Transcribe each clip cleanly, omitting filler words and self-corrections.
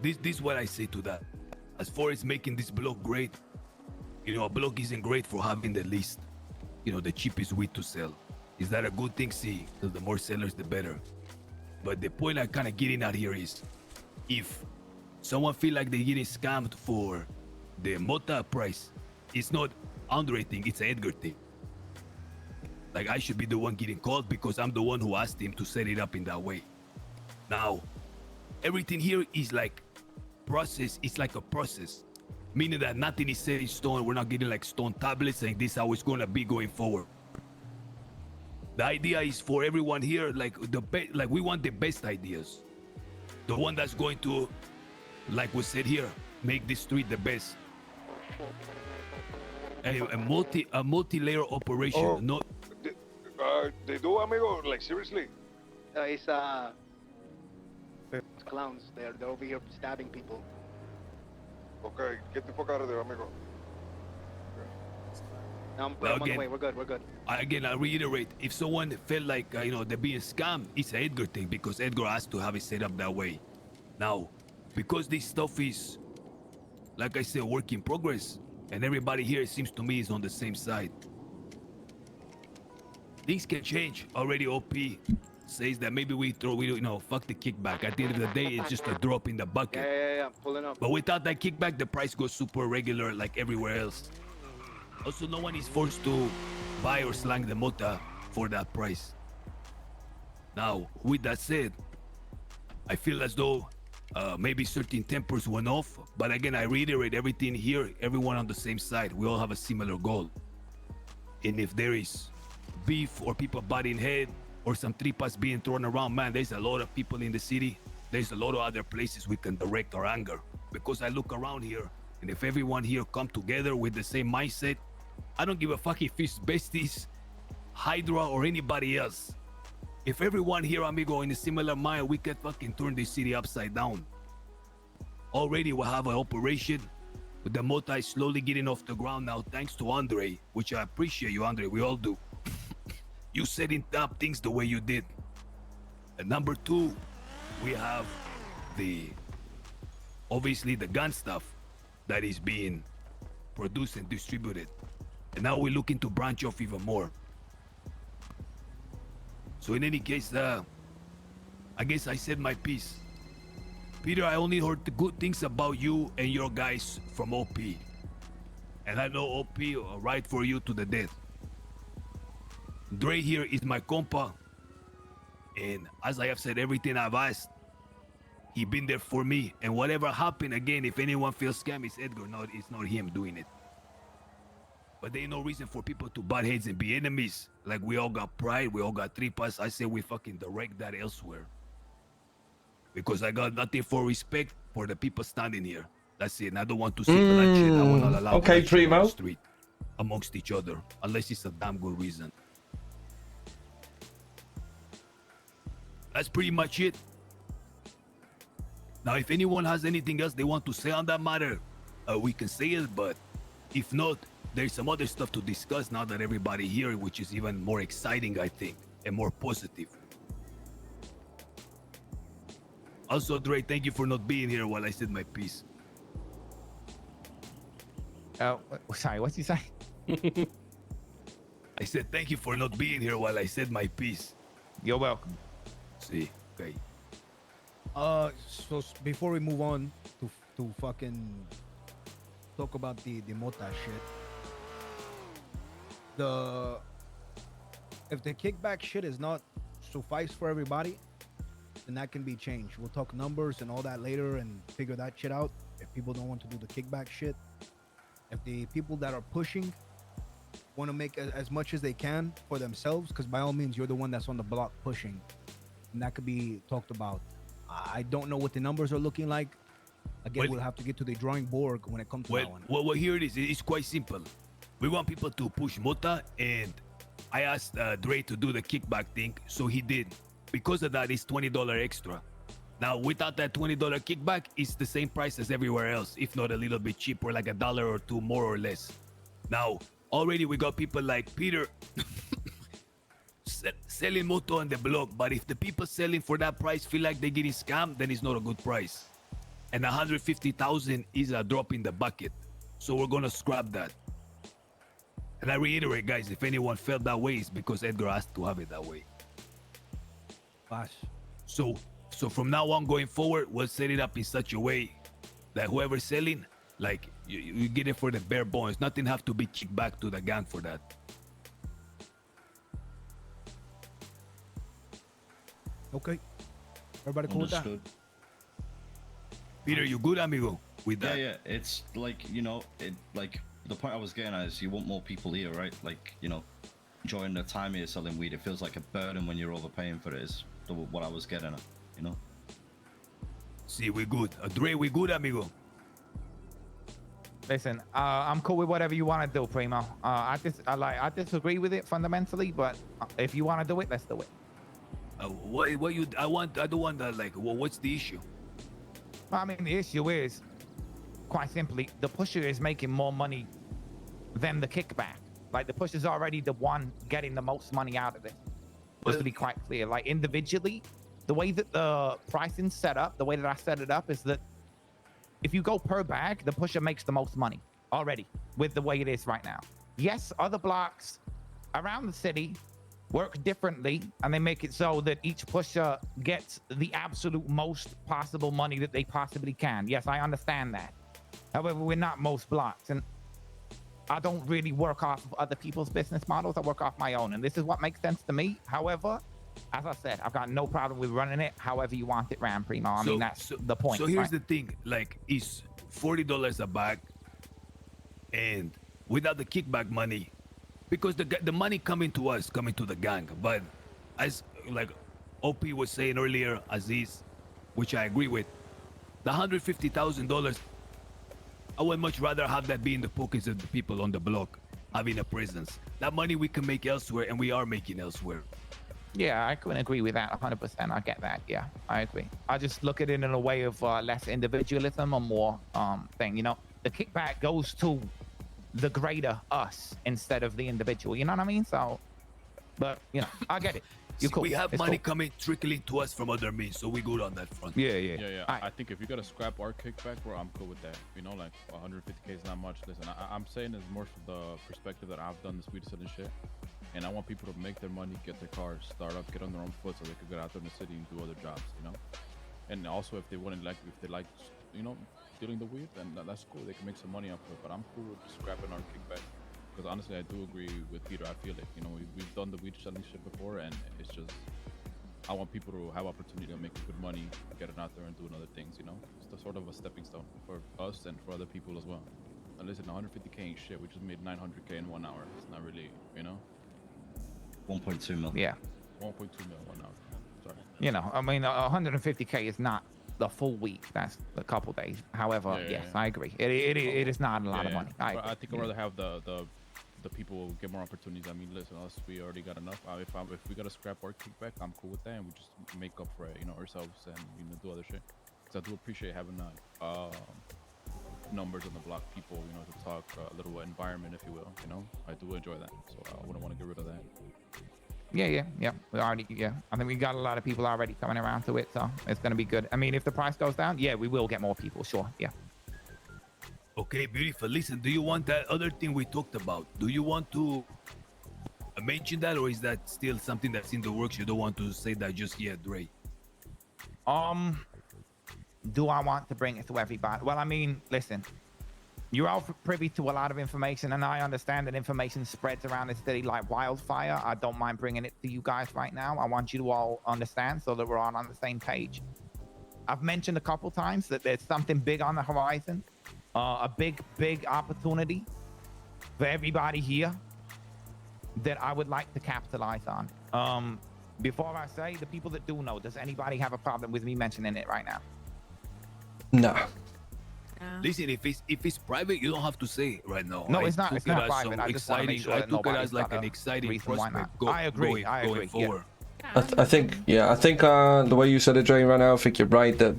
this is what I say to that. As far as making this block great, a block isn't great for having the least, the cheapest weed to sell. Is that a good thing? See, because the more sellers, the better. But the point I'm kind of getting at here is, if someone feel like they're getting scammed for the Mota price, it's not Andre thing, it's an Edgar thing. Like, I should be the one getting called because I'm the one who asked him to set it up in that way. Now, everything here is like process. It's like a process, meaning that nothing is set in stone. We're not getting like stone tablets saying this is how it's gonna be going forward. The idea is for everyone here, like we want the best ideas, the one that's going to, like we said here, make this street the best. A multi-layer operation. Oh, No, they do, amigo. Like seriously. It's clowns. They're over here stabbing people. Okay, get the fuck out of there, amigo. No, I'm on the way. We're good. Again, I reiterate, if someone felt like they're being scammed, it's an Edgar thing because Edgar has to have it set up that way. Now, because this stuff is, like I said, work in progress, and everybody here, it seems to me, is on the same side. Things can change. Already OP says that maybe we fuck the kickback. At the end of the day, it's just a drop in the bucket. Yeah. Pulling up. But without that kickback, the price goes super regular like everywhere else. Also, no one is forced to buy or slang the Mota for that price. Now, with that said, I feel as though maybe certain tempers went off, but again, I reiterate everything here, everyone on the same side. We all have a similar goal. And if there is beef or people butting head or some tripas being thrown around, man, there's a lot of people in the city. There's a lot of other places we can direct our anger. Because I look around here, and if everyone here come together with the same mindset, I don't give a fuck if it's Besties, Hydra, or anybody else. If everyone here, amigo, in a similar mind, we can fucking turn this city upside down. Already we have an operation with the Mota is slowly getting off the ground now, thanks to Andre, which I appreciate you, Andre, we all do. You setting up things the way you did. And number two, we have obviously the gun stuff that is being produced and distributed. And now we're looking to branch off even more. So in any case, I guess I said my piece. Peter, I only heard the good things about you and your guys from OP. And I know OP will ride for you to the death. Dre here is my compa. And as I have said everything I've asked, he been there for me. And whatever happened, again, if anyone feels scammed, it's Edgar. No, it's not him doing it. But there ain't no reason for people to butt heads and be enemies. Like we all got pride, we all got tripas. I say we fucking direct that elsewhere. Because I got nothing for respect for the people standing here. That's it. And I don't want to see that shit. I will not allow Okay, that shit on Primo. the street amongst each other. Unless it's a damn good reason. That's pretty much it. Now, if anyone has anything else they want to say on that matter, we can say it, but if not, there's some other stuff to discuss now that everybody here, which is even more exciting, I think, and more positive. Also, Dre, thank you for not being here while I said my piece. Sorry, what'd you say? I said thank you for not being here while I said my piece. You're welcome. See, okay. So before we move on to fucking talk about the Mota shit, if the kickback shit is not suffice for everybody, then that can be changed. We'll talk numbers and all that later and figure that shit out. If people don't want to do the kickback shit, if the people that are pushing want to make as much as they can for themselves, because by all means you're the one that's on the block pushing, and that could be talked about. I don't know what the numbers are looking like. Again, we'll have to get to the drawing board when it comes to that one. Well, here it is. It's quite simple. We want people to push Mota, and I asked Dre to do the kickback thing, so he did. Because of that, it's $20 extra. Now, without that $20 kickback, it's the same price as everywhere else, if not a little bit cheaper, like $1 or $2 more or less. Now, already we got people like Peter selling Moto on the block, but if the people selling for that price feel like they're getting scammed, then it's not a good price. and 150,000 is a drop in the bucket. So we're gonna scrap that. And I reiterate, guys, if anyone felt that way, it's because Edgar asked to have it that way. Fudge. So from now on going forward, we'll set it up in such a way that whoever's selling, like you get it for the bare bones. Nothing have to be kicked back to the gang for that. Okay. Everybody cool with that? Understood. Peter, you good, amigo, with Yeah, that? yeah. It's like, you know, it like the point I was getting at is you want more people here, right? Like, you know, enjoying the time here selling weed. It feels like a burden when you're overpaying for it. Is what I was getting at, you know. See, we good. Dre, we good, amigo. Listen, I'm cool with whatever you want to do, Primo. I disagree with it fundamentally, but if you want to do it, let's do it. What you? I don't want that. Like, well, what's the issue? I mean, the issue is, quite simply, the pusher is making more money than the kickback. Like, the pusher's already the one getting the most money out of it. Just to be quite clear, like individually, the way that the pricing's set up, the way that I set it up is that if you go per bag, the pusher makes the most money already with the way it is right now. Yes, other blocks around the city work differently, and they make it so that each pusher gets the absolute most possible money that they possibly can. Yes, I understand that. However, we're not most blocks, and I don't really work off of other people's business models. I work off my own, and this is what makes sense to me. However, as I said, I've got no problem with running it however you want it ran, Primo. I mean, that's the point. So here's right? the thing, like, it's $40 a bag, and without the kickback money, because the money coming to us, coming to the gang, but as like OP was saying earlier, Aziz, which I agree with, the $150,000, I would much rather have that be in the pockets of the people on the block, having a presence. That money we can make elsewhere, and we are making elsewhere. Yeah, I couldn't agree with that 100%. I get that. Yeah, I agree. I just look at it in a way of less individualism or more thing. You know, the kickback goes to the greater us instead of the individual. You know what I mean? So, but you know, I get it. You're cool. We have It's money cool. coming trickling to us from other means, so we good on that front. Yeah, yeah. Yeah. Alright. I think if you gotta scrap our kickback, bro, I'm cool with that. You know, like 150K is not much. Listen, I'm saying it's more from the perspective that I've done this weed selling shit, and I want people to make their money, get their cars, start up, get on their own foot, so they could get out there in the city and do other jobs. You know, and also if they like, you know, dealing the weed, then that's cool. They can make some money off of it. But I'm cool with scrapping our kickback. Because honestly, I do agree with Peter. I feel it. You know, we've done the weed selling shit before, and it's just, I want people to have opportunity to make good money, get it out there and doing other things, you know? It's sort of a stepping stone for us and for other people as well. And listen, 150K ain't shit. We just made 900K in 1 hour. It's not really, you know? 1.2 mil. Yeah. 1.2 mil 1 hour. Sorry. You know, I mean, 150K is not the full week. That's a couple days. However, Yeah, yes, yeah. I agree. It is not a lot of Yeah, money. but agree. I think I'd rather have the people get more opportunities. I mean, listen, us, we already got enough. If we gotta scrap our kickback, I'm cool with that, and we just make up for it, you know, ourselves, and you know, do other shit. Because I do appreciate having numbers on the block, people, you know, to talk, a little environment, if you will. You know, I do enjoy that, so I wouldn't want to get rid of that. Yeah. We already, I think we got a lot of people already coming around to it, so it's gonna be good. I mean, if the price goes down, yeah, we will get more people, sure. Yeah. Okay, beautiful. Listen, do you want that other thing we talked about? Do you want to mention that, or is that still something that's in the works? You don't want to say that just yet, Dre? Do I want to bring it to everybody? Well, I mean, listen, you're all privy to a lot of information, and I understand that information spreads around the city like wildfire. I don't mind bringing it to you guys right now. I want you to all understand so that we're all on the same page. I've mentioned a couple times that there's something big on the horizon, a big opportunity for everybody here that I would like to capitalize on. Before I say, the people that do know, does anybody have a problem with me mentioning it right now? No. Listen, if it's private, you don't have to say it right now. No, I it's not. took It's it not as private. some I just want to make sure I that took it nobody's as like got an a exciting reason why prospect. not. I agree. Going Yeah. forward. I think the way you said it, Dre, right now, I think you're right that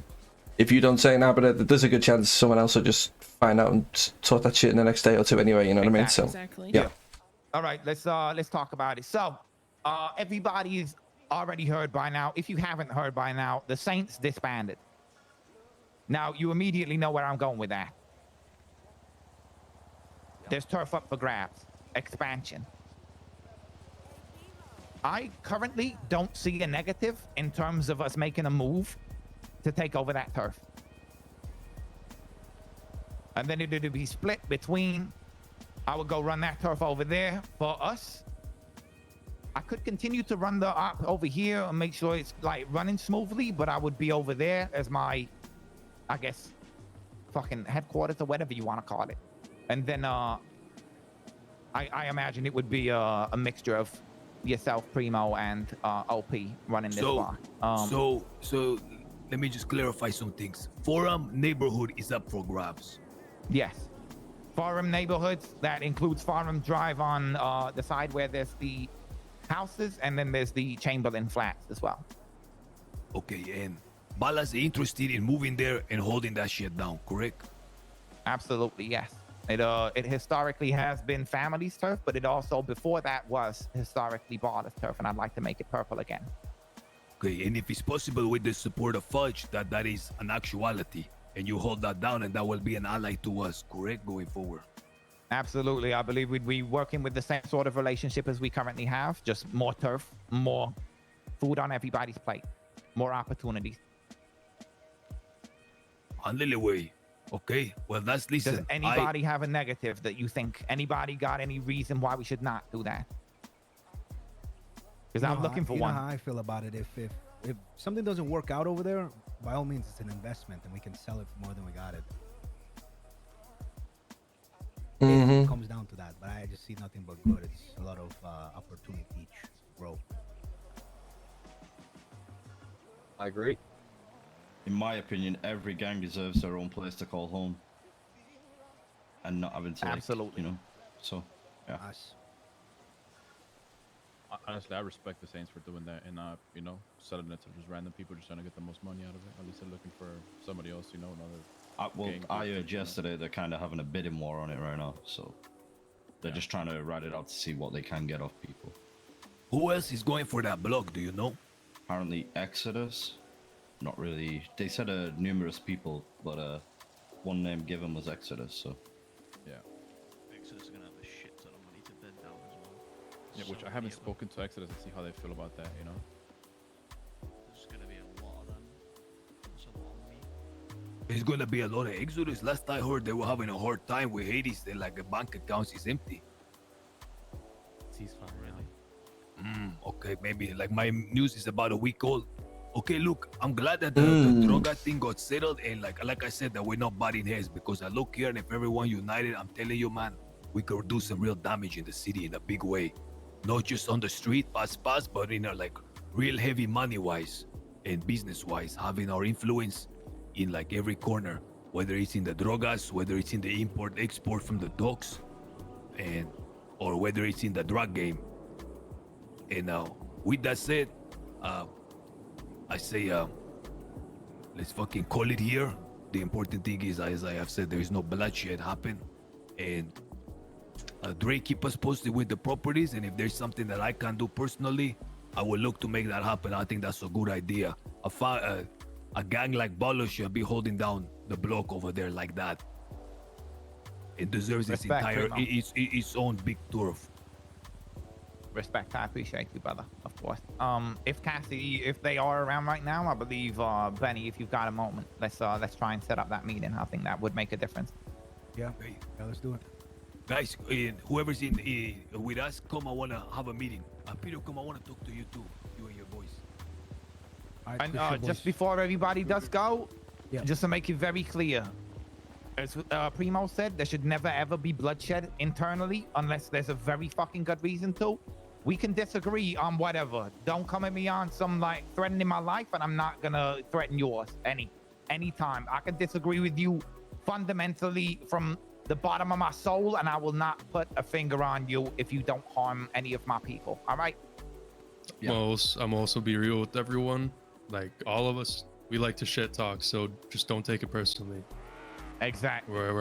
if you don't say it now, but there's a good chance someone else will just find out and sort that shit in the next day or two anyway. You know what I mean? So Exactly. yeah. All right, let's talk about it. So, everybody's already heard by now. If you haven't heard by now, the Saints disbanded. Now, you immediately know where I'm going with that. There's turf up for grabs. Expansion. I currently don't see a negative in terms of us making a move to take over that turf. And then it would be split between, I would go run that turf over there for us. I could continue to run the op over here and make sure it's like running smoothly, but I would be over there as my, I guess, fucking headquarters or whatever you want to call it. And then I imagine it would be a mixture of yourself, Primo, and OP running this bar. So let me just clarify some things. Forum neighborhood is up for grabs. Yes. Forum neighborhoods, that includes Forum Drive on the side where there's the houses, and then there's the Chamberlain flats as well. Okay, and Balas interested in moving there and holding that shit down, correct? Absolutely, yes. It historically has been family's turf, but it also before that was historically Balla's turf, and I'd like to make it purple again. Okay, and if it's possible with the support of Fudge, that is an actuality, and you hold that down, and that will be an ally to us, correct, going forward? Absolutely. I believe we'd be working with the same sort of relationship as we currently have, just more turf, more food on everybody's plate, more opportunities. On Lillyway. Okay, well, that's, listen. Does anybody have a negative that you think, anybody got any reason why we should not do that? Because I'm looking for you one. know how I feel about it. If something doesn't work out over there, by all means, it's an investment, and we can sell it for more than we got it. It comes down to that, but I just see nothing but good. It's a lot of opportunity to grow. I agree. In my opinion, every gang deserves their own place to call home, and not having to, like, Absolutely. you know. So, yeah. Us. Honestly, I respect the Saints for doing that and not, you know, selling it to just random people just trying to get the most money out of it. At least they're looking for somebody else, you know, another. I heard yesterday they're kind of having a bidding war on it right now, so they're just trying to ride it out to see what they can get off people. Who else is going for that block, do you know? Apparently Exodus. Not really. They said numerous people, but one name given was Exodus, so. Yeah. Exodus is gonna have a shit ton of money to bid down as well. Yeah, which I haven't spoken to Exodus and see how they feel about that, you know? There's gonna be a lot of them. There's a lot of meat. There's gonna be a lot of Exodus. Last I heard, they were having a hard time with Hades. They like the bank accounts is empty. Ceasefire, really. Okay, maybe like my news is about a week old. Okay, look, I'm glad that the droga thing got settled, and like I said, that we're not butting heads, because I look here, and if everyone united, I'm telling you, man, we could do some real damage in the city in a big way. Not just on the street, pass, but in a like real heavy money-wise and business-wise, having our influence in like every corner, whether it's in the drogas, whether it's in the import-export from the docks, and or whether it's in the drug game. And with that said, I say let's fucking call it here. The important thing is, as I have said, there is no bloodshed happen, and Dre, keep us posted with the properties, and if there's something that I can do personally, I will look to make that happen. I think that's a good idea. A gang like Balo should be holding down the block over there like that. It deserves its entire, its own big turf. Respect, I appreciate you, brother, of course. If Cassie, if they are around right now, I believe Benny, if you've got a moment, let's try and set up that meeting. I think that would make a difference. Yeah, let's do it. Guys, whoever's in with us, come, I want to have a meeting. Peter, come, I want to talk to you too, you and your boys. And just before everybody does go, just to make it very clear, as Primo said, there should never ever be bloodshed internally unless there's a very fucking good reason to. We can disagree on whatever. Don't come at me on some like threatening my life, and I'm not gonna threaten yours anytime. I can disagree with you fundamentally from the bottom of my soul, and I will not put a finger on you if you don't harm any of my people. All right? Yeah. I'm also be real with everyone. Like all of us, we like to shit talk, so just don't take it personally. Exactly. We're